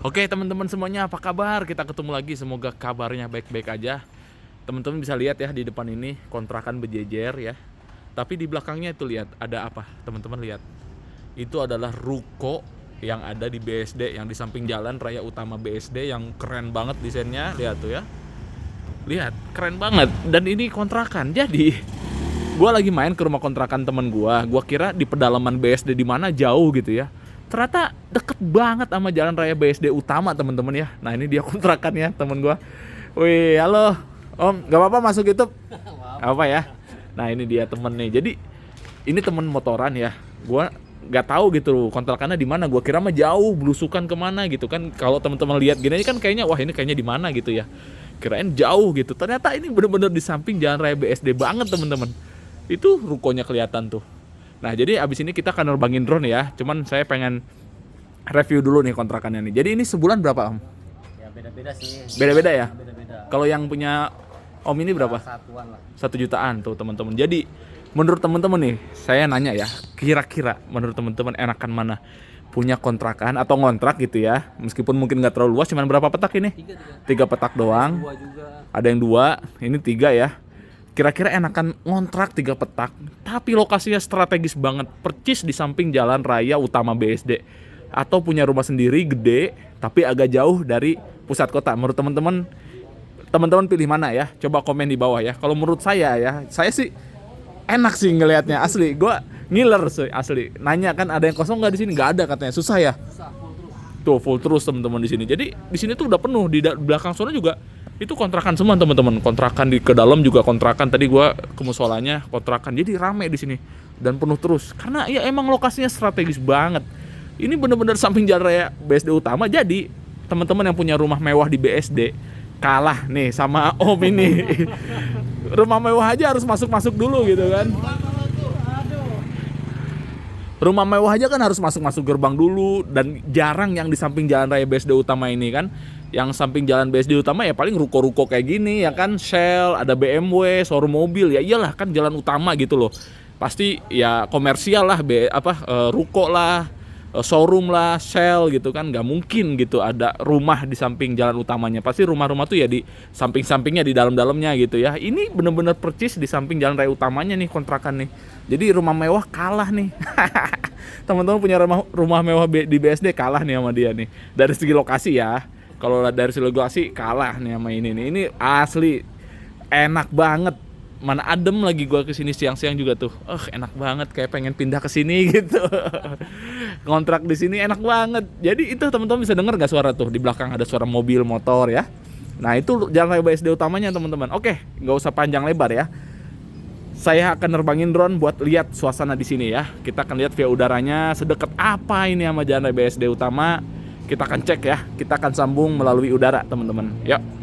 Oke teman-teman semuanya, apa kabar? Kita ketemu lagi, semoga kabarnya baik-baik aja. Teman-teman bisa lihat ya, di depan ini kontrakan berjejer ya. Tapi di belakangnya itu lihat ada apa? Teman-teman lihat. Itu adalah ruko yang ada di BSD, yang di samping jalan raya utama BSD, yang keren banget desainnya. Lihat tuh ya. Lihat, keren banget. Dan ini kontrakan. Jadi gua lagi main ke rumah kontrakan temen gua kira di pedalaman BSD di mana jauh gitu ya. Ternyata deket banget sama jalan raya BSD utama temen-temen ya. Nah ini dia kontrakannya temen gua. Wih, halo Om, gak apa-apa masuk YouTube? Apa ya? Nah ini dia temen nih. Jadi ini temen motoran ya. Gua nggak tahu gitu kontrakannya di mana. Gua kira mah jauh, belusukan kemana gitu kan. Kalau teman-teman lihat gini kan kayaknya wah ini kayaknya di mana gitu ya. Kirain jauh gitu. Ternyata ini bener-bener di samping jalan raya BSD banget temen-temen. Itu rukonya kelihatan tuh. Nah jadi abis ini kita akan nerbangin drone ya. Cuman saya pengen review dulu nih kontrakannya nih. Jadi ini sebulan berapa Om? Ya beda-beda sih. Beda-beda ya? Beda-beda. Kalau yang punya Om ini berapa? Satuan lah. 1 jutaan tuh teman-teman. Jadi menurut teman-teman nih, saya nanya ya, kira-kira menurut teman-teman enakan mana? Punya kontrakan atau ngontrak gitu ya? Meskipun mungkin nggak terlalu luas, cuman berapa petak ini? Tiga petak doang. Dua juga. Ada yang 2, ini 3 ya. Kira-kira enakan ngontrak 3 petak, tapi lokasinya strategis banget, percis di samping jalan raya utama BSD, atau punya rumah sendiri gede tapi agak jauh dari pusat kota. Menurut teman-teman pilih mana ya? Coba komen di bawah ya. Kalau menurut saya ya, saya sih enak sih ngelihatnya asli. Gua ngiler sih asli. Nanya kan ada yang kosong nggak di sini? Nggak ada katanya. Susah ya. Susah, full terus. Tuh full terus teman-teman di sini. Jadi di sini tuh udah penuh. Di belakang sana juga itu kontrakan semua teman-teman. Kontrakan di ke dalam juga kontrakan. Tadi gua ke musolanya kontrakan. Jadi rame di sini dan penuh terus. Karena ya emang lokasinya strategis banget. Ini bener-bener samping jalan raya BSD utama. Jadi teman-teman yang punya rumah mewah di BSD kalah nih sama Om ini. Rumah mewah aja harus masuk-masuk dulu gitu kan. Rumah mewah aja kan harus masuk-masuk gerbang dulu. Dan jarang yang di samping jalan raya BSD utama ini kan. Yang samping jalan BSD utama ya paling ruko-ruko kayak gini ya kan. Shell, ada BMW, showroom mobil. Ya iyalah kan jalan utama gitu loh. Pasti ya komersial lah, ruko lah, showroom lah, Shell gitu kan. Nggak mungkin gitu ada rumah di samping jalan utamanya. Pasti rumah-rumah tuh ya di samping-sampingnya, di dalam-dalamnya gitu ya. Ini bener-bener percis di samping jalan raya utamanya nih kontrakan nih. Jadi rumah mewah kalah nih. Teman-teman punya rumah mewah di BSD kalah nih sama dia nih. Dari segi lokasi ya. Kalau dari segi lokasi kalah nih sama ini nih. Ini asli enak banget. Mana adem lagi gua kesini siang-siang juga tuh. Enak banget, kayak pengen pindah ke sini gitu. Kontrak di sini enak banget. Jadi itu teman-teman bisa denger nggak suara tuh di belakang ada suara mobil, motor ya. Nah itu jalan raya BSD utamanya teman-teman. Oke, nggak usah panjang lebar ya. Saya akan nerbangin drone buat lihat suasana di sini ya. Kita akan lihat via udaranya sedekat apa ini sama jalan raya BSD utama. Kita akan cek ya. Kita akan sambung melalui udara teman-teman. Yuk.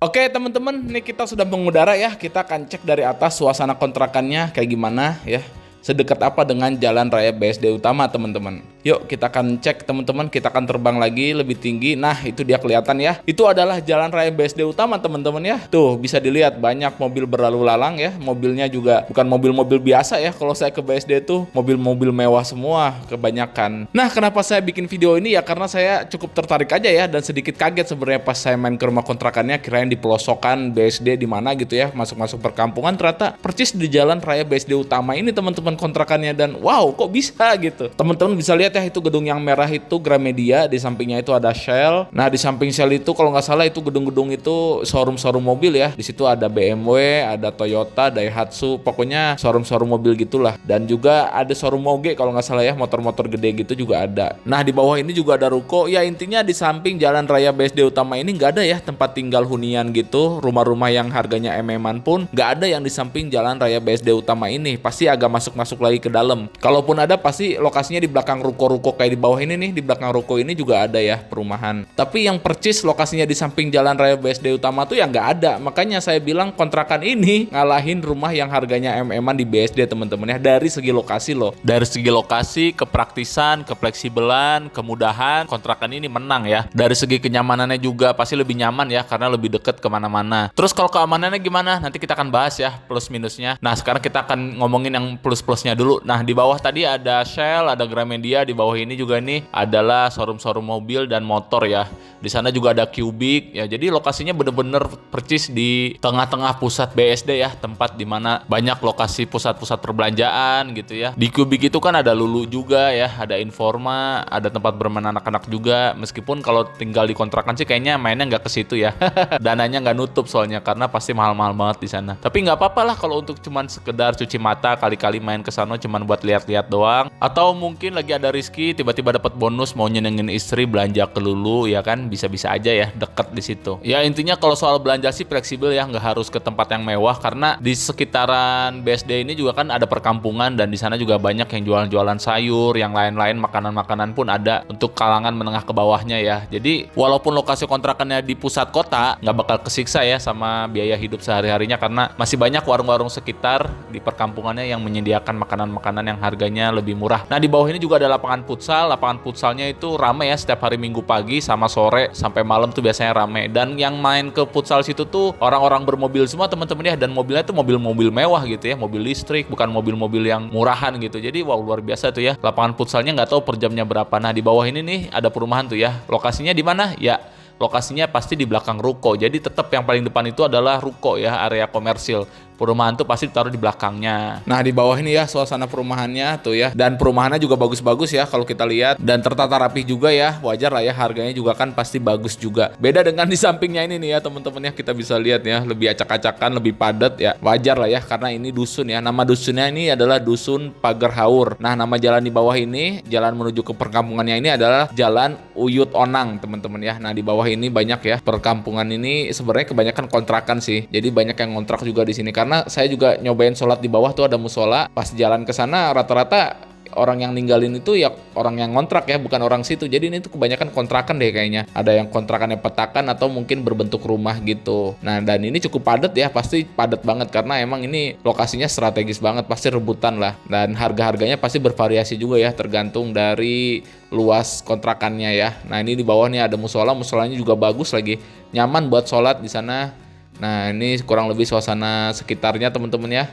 Oke teman-teman, ini kita sudah mengudara ya. Kita akan cek dari atas suasana kontrakannya kayak gimana ya. Sedekat apa dengan jalan raya BSD utama teman-teman. Yuk kita akan cek teman-teman, kita akan terbang lagi lebih tinggi. Nah itu dia kelihatan ya. Itu adalah jalan raya BSD utama teman-teman ya. Tuh bisa dilihat banyak mobil berlalu lalang ya. Mobilnya juga bukan mobil-mobil biasa ya. Kalau saya ke BSD tuh mobil-mobil mewah semua kebanyakan. Nah kenapa saya bikin video ini ya, karena saya cukup tertarik aja ya. Dan sedikit kaget sebenarnya pas saya main ke rumah kontrakannya. Kirain di pelosokan BSD di mana gitu ya. Masuk-masuk perkampungan, ternyata percis di jalan raya BSD utama ini teman-teman kontrakannya. Dan wow kok bisa gitu. Teman-teman bisa lihat ya, itu gedung yang merah itu Gramedia, di sampingnya itu ada Shell. Nah di samping Shell itu kalau nggak salah itu gedung-gedung itu showroom mobil ya. Di situ ada BMW, ada Toyota, Daihatsu, pokoknya showroom mobil gitulah. Dan juga ada showroom Moge kalau nggak salah ya, motor-motor gede gitu juga ada. Nah di bawah ini juga ada ruko. Ya intinya di samping jalan raya BSD utama ini nggak ada ya tempat tinggal hunian gitu. Rumah-rumah yang harganya MM-an pun nggak ada yang di samping jalan raya BSD utama ini. Pasti agak masuk-masuk lagi ke dalam. Kalaupun ada pasti lokasinya di belakang ruko-ruko kayak di bawah ini nih. Di belakang ruko ini juga ada ya perumahan. Tapi yang percis lokasinya di samping jalan raya BSD utama tuh ya nggak ada. Makanya saya bilang kontrakan ini ngalahin rumah yang harganya MM-an di BSD teman-teman ya. Dari segi lokasi loh. Dari segi lokasi, kepraktisan, kefleksibelan, kemudahan, kontrakan ini menang ya. Dari segi kenyamanannya juga pasti lebih nyaman ya, karena lebih deket kemana-mana. Terus kalau keamanannya gimana? Nanti kita akan bahas ya plus minusnya. Nah sekarang kita akan ngomongin yang plus-plusnya dulu. Nah di bawah tadi ada Shell, ada Gramedia, di di bawah ini juga nih adalah showroom mobil dan motor ya. Di sana juga ada Cubic ya. Jadi lokasinya bener-bener percis di tengah-tengah pusat BSD ya, tempat dimana banyak lokasi pusat-pusat perbelanjaan gitu ya. Di Cubic itu kan ada Lulu juga ya, ada Informa, ada tempat bermain anak-anak juga. Meskipun kalau tinggal di kontrakan sih kayaknya mainnya nggak ke situ ya. Dananya nggak nutup soalnya karena pasti mahal-mahal banget di sana. Tapi nggak apa-apa lah kalau untuk cuman sekedar cuci mata, kali-kali main ke sana cuman buat lihat-lihat doang. Atau mungkin lagi ada rezeki tiba-tiba dapat bonus mau nyenengin istri belanja ke Lulu ya kan, bisa-bisa aja ya, deket di situ. Ya intinya kalau soal belanja sih fleksibel ya, nggak harus ke tempat yang mewah karena di sekitaran BSD ini juga kan ada perkampungan dan di sana juga banyak yang jualan-jualan sayur, yang lain-lain makanan-makanan pun ada untuk kalangan menengah ke bawahnya ya. Jadi walaupun lokasi kontrakannya di pusat kota, nggak bakal kesiksa ya sama biaya hidup sehari-harinya karena masih banyak warung-warung sekitar di perkampungannya yang menyediakan makanan-makanan yang harganya lebih murah. Nah di bawah ini juga ada lapangan futsal. Lapangan futsalnya itu rame ya, setiap hari Minggu pagi sama sore sampai malam tuh biasanya rame. Dan yang main ke futsal situ tuh orang-orang bermobil semua teman-teman ya, dan mobilnya tuh mobil-mobil mewah gitu ya, mobil listrik, bukan mobil-mobil yang murahan gitu. Jadi wow, luar biasa tuh ya. Lapangan futsalnya nggak tahu per jamnya berapa. Nah di bawah ini nih ada perumahan tuh ya. Lokasinya di mana? Ya lokasinya pasti di belakang ruko. Jadi tetap yang paling depan itu adalah ruko ya, area komersil. Perumahan tuh pasti ditaruh di belakangnya. Nah di bawah ini ya suasana perumahannya tuh ya. Dan perumahannya juga bagus-bagus ya kalau kita lihat. Dan tertata rapi juga ya. Wajar lah ya, harganya juga kan pasti bagus juga. Beda dengan di sampingnya ini nih ya teman-teman ya. Kita bisa lihat ya, lebih acak-acakan, lebih padat ya. Wajar lah ya karena ini dusun ya. Nama dusunnya ini adalah Dusun Pagar Haur. Nah nama jalan di bawah ini, jalan menuju ke perkampungannya ini adalah Jalan Uyut Onang teman-teman ya. Nah di bawah ini banyak ya, perkampungan ini sebenarnya kebanyakan kontrakan sih. Jadi banyak yang ngontrak juga di sini karena saya juga nyobain sholat di bawah tuh ada musola. Pas jalan ke sana rata-rata orang yang ninggalin itu ya orang yang ngontrak ya, bukan orang situ. Jadi ini tuh kebanyakan kontrakan deh kayaknya. Ada yang kontrakannya petakan atau mungkin berbentuk rumah gitu. Nah dan ini cukup padat ya, pasti padat banget karena emang ini lokasinya strategis banget, pasti rebutan lah. Dan harga-harganya pasti bervariasi juga ya, tergantung dari luas kontrakannya ya. Nah ini di bawah nih ada musola, musolanya juga bagus lagi, nyaman buat sholat di sana. Nah ini kurang lebih suasana sekitarnya teman-teman ya.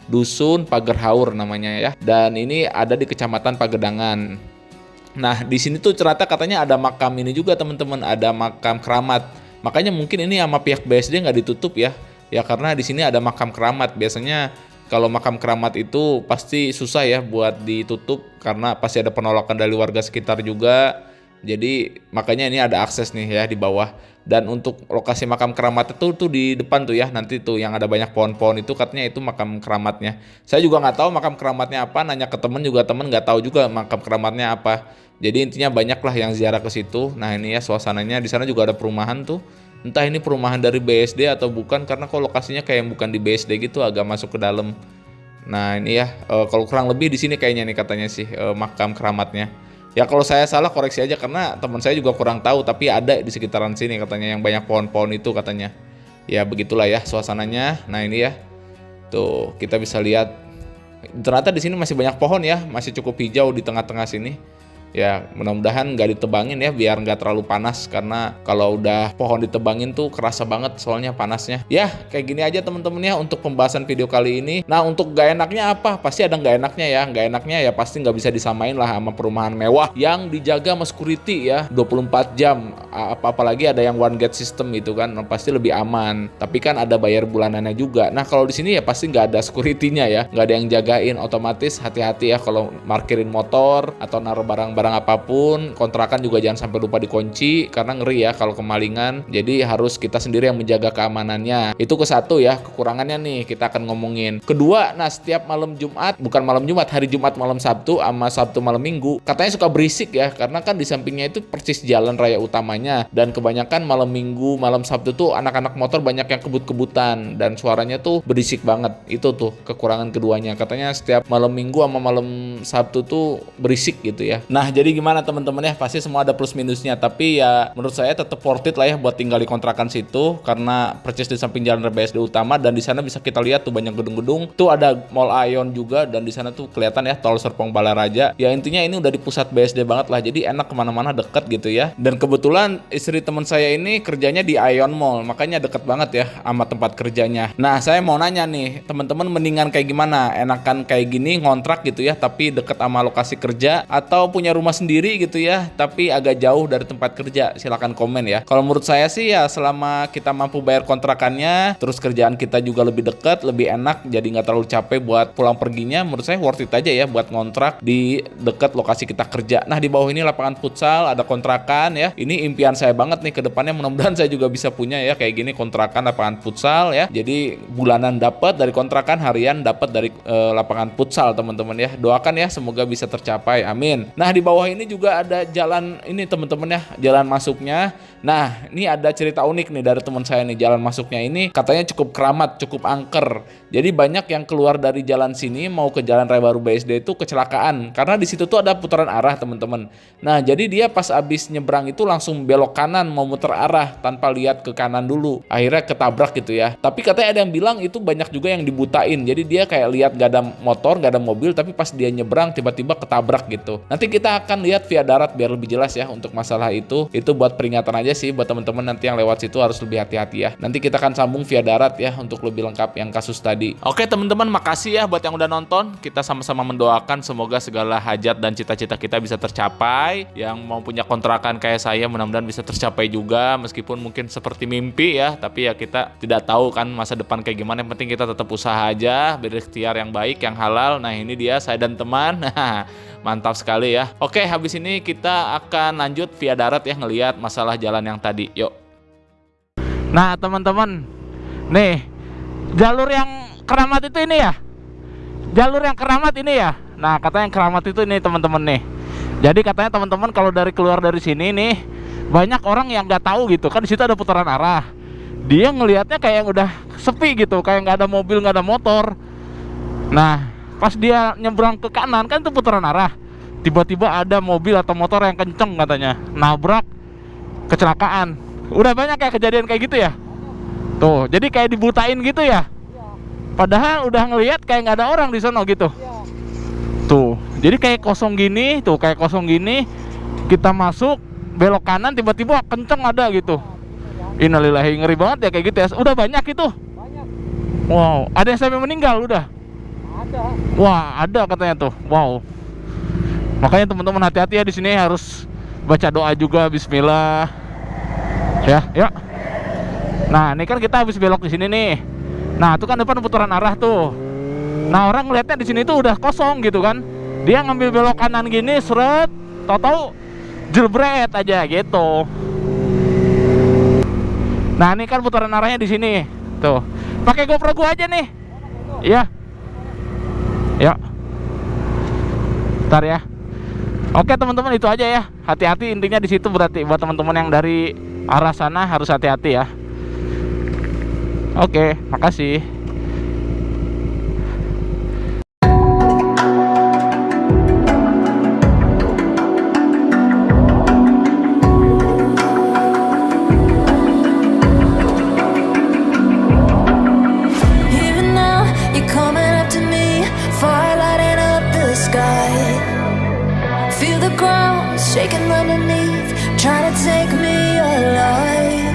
Dusun Pagar Haur namanya ya. Dan ini ada di Kecamatan Pagedangan. Nah di sini tuh ternyata katanya ada makam ini juga teman-teman, ada makam keramat. Makanya mungkin ini sama pihak BSD nggak ditutup ya. Ya karena di sini ada makam keramat. Biasanya kalau makam keramat itu pasti susah ya buat ditutup karena pasti ada penolakan dari warga sekitar juga. Jadi makanya ini ada akses nih ya di bawah. Dan untuk lokasi makam keramat itu tuh di depan tuh ya, nanti tuh yang ada banyak pohon-pohon itu katanya itu makam keramatnya. Saya juga nggak tahu makam keramatnya apa, nanya ke temen juga temen nggak tahu juga makam keramatnya apa. Jadi intinya banyak lah yang ziarah ke situ. Nah ini ya suasananya, di sana juga ada perumahan tuh. Entah ini perumahan dari BSD atau bukan, karena kok lokasinya kayak bukan di BSD gitu, agak masuk ke dalam. Nah ini ya kalau kurang lebih di sini kayaknya nih katanya sih makam keramatnya. Ya kalau saya salah koreksi aja karena teman saya juga kurang tahu, tapi ada di sekitaran sini katanya yang banyak pohon-pohon itu katanya. Ya begitulah ya suasananya. Nah ini ya. Tuh kita bisa lihat. Ternyata di sini masih banyak pohon ya, masih cukup hijau di tengah-tengah sini. Ya mudah-mudahan nggak ditebangin ya biar nggak terlalu panas, karena kalau udah pohon ditebangin tuh kerasa banget soalnya panasnya. Ya kayak gini aja teman-teman ya untuk pembahasan video kali ini. Nah untuk nggak enaknya apa? Pasti ada nggak enaknya ya. Nggak enaknya ya pasti nggak bisa disamain lah sama perumahan mewah yang dijaga sama security ya 24 jam. Apalagi ada yang one gate system gitu kan, pasti lebih aman. Tapi kan ada bayar bulanannya juga. Nah kalau di sini ya pasti nggak ada security-nya ya, nggak ada yang jagain. Otomatis hati-hati ya kalau parkirin motor atau naruh barang-barang apapun. Kontrakan juga jangan sampai lupa dikunci karena ngeri ya kalau kemalingan. Jadi harus kita sendiri yang menjaga keamanannya. Itu ke satu ya, kekurangannya nih kita akan ngomongin. Kedua, nah setiap malam Jumat, bukan malam Jumat, hari Jumat malam Sabtu sama Sabtu malam Minggu katanya suka berisik ya, karena kan di sampingnya itu persis jalan raya utamanya. Dan kebanyakan malam Minggu, malam Sabtu tuh anak-anak motor banyak yang kebut-kebutan dan suaranya tuh berisik banget. Itu tuh kekurangan keduanya. Katanya setiap malam Minggu sama malam Sabtu tuh berisik gitu ya. Nah jadi gimana teman-teman ya, pasti semua ada plus minusnya, tapi ya menurut saya tetap worth it lah ya buat tinggal di kontrakan situ karena persis di samping jalan BSD utama. Dan di sana bisa kita lihat tuh banyak gedung-gedung, tuh ada Mall Aeon juga, dan di sana tuh kelihatan ya Tol Serpong Balaraja. Ya intinya ini udah di pusat BSD banget lah, jadi enak kemana-mana deket gitu ya. Dan kebetulan kebetulan istri teman saya ini kerjanya di Ion Mall, makanya deket banget ya sama tempat kerjanya. Nah, saya mau nanya nih, teman-teman mendingan kayak gimana? Enakan kayak gini ngontrak gitu ya, tapi deket sama lokasi kerja, atau punya rumah sendiri gitu ya, tapi agak jauh dari tempat kerja? Silakan komen ya. Kalau menurut saya sih ya, selama kita mampu bayar kontrakannya, terus kerjaan kita juga lebih dekat, lebih enak, jadi nggak terlalu capek buat pulang perginya, menurut saya worth it aja ya buat ngontrak di dekat lokasi kita kerja. Nah, di bawah ini lapangan futsal, ada kontrakan ya. Ini impian saya banget nih ke depannya, mudah-mudahan saya juga bisa punya ya kayak gini kontrakan lapangan futsal ya. Jadi bulanan dapat dari kontrakan, harian dapat dari lapangan futsal teman-teman ya. Doakan ya semoga bisa tercapai. Amin. Nah, di bawah ini juga ada jalan ini teman-teman ya, jalan masuknya. Nah, ini ada cerita unik nih dari teman saya nih. Jalan masuknya ini katanya cukup keramat, cukup angker. Jadi banyak yang keluar dari jalan sini mau ke Jalan Raya Baru BSD itu kecelakaan karena di situ tuh ada putaran arah teman-teman. Nah, jadi dia pas abis nyebrang itu langsung belok kanan mau muter arah tanpa lihat ke kanan dulu. Akhirnya ketabrak gitu ya. Tapi katanya ada yang bilang itu banyak juga yang dibutain. Jadi dia kayak lihat gak ada motor, gak ada mobil, tapi pas dia nyebrang tiba-tiba ketabrak gitu. Nanti kita akan lihat via darat biar lebih jelas ya untuk masalah itu. Itu buat peringatan aja sih buat teman-teman nanti yang lewat situ harus lebih hati-hati ya. Nanti kita akan sambung via darat ya untuk lebih lengkap yang kasus tadi. Oke teman-teman, makasih ya buat yang udah nonton. Kita sama-sama mendoakan semoga segala hajat dan cita-cita kita bisa tercapai. Yang mau punya kontrakan kayak saya mudah-mudahan bisa tercapai juga, meskipun mungkin seperti mimpi ya, tapi ya kita tidak tahu kan masa depan kayak gimana. Yang penting kita tetap usaha aja, berikhtiar yang baik, yang halal. Nah, ini dia saya dan teman. Mantap sekali ya. Oke, habis ini kita akan lanjut via darat ya, ngelihat masalah jalan yang tadi. Yuk. Nah, teman-teman, nih jalur yang keramat itu ini ya. Jalur yang keramat ini ya. Nah, katanya yang keramat itu ini teman-teman nih. Jadi katanya teman-teman kalau keluar dari sini nih, banyak orang yang nggak tahu gitu kan, di situ ada putaran arah. Dia ngelihatnya kayak udah sepi gitu, kayak nggak ada mobil, nggak ada motor. Nah, pas dia nyebrang ke kanan kan itu putaran arah, tiba-tiba ada mobil atau motor yang kenceng katanya, nabrak, kecelakaan. Udah banyak kayak kejadian kayak gitu ya. Tuh, jadi kayak dibutain gitu ya. Padahal udah ngelihat kayak nggak ada orang di sono gitu. Tuh, jadi kayak kosong gini, tuh kayak kosong gini. Kita masuk belok kanan tiba-tiba kenceng ada gitu. Innalillahi, ngeri banget ya kayak gitu ya. Udah banyak itu. Banyak. Wow, ada yang sampai meninggal udah. Ada. Wah, ada katanya tuh. Wow. Makanya teman-teman hati-hati ya di sini, harus baca doa juga, bismillah. Ya, yuk. Nah, ini kan kita habis belok di sini nih. Nah, itu kan depan putaran arah tuh. Nah, orang ngeliatnya di sini tuh udah kosong gitu kan. Dia ngambil belok kanan gini, seret, tahu-tahu jelbret aja gitu. Nah, ini kan putaran arahnya di sini. Tuh. Pakai GoPro gua aja nih. Iya. Ya. Ntar ya. Oke, teman-teman, itu aja ya. Hati-hati intinya di situ, berarti buat teman-teman yang dari arah sana harus hati-hati ya. Oke, makasih. Even now, you're coming up to me, fire lighting up the sky. Feel the ground shaking underneath, trying to take me alive.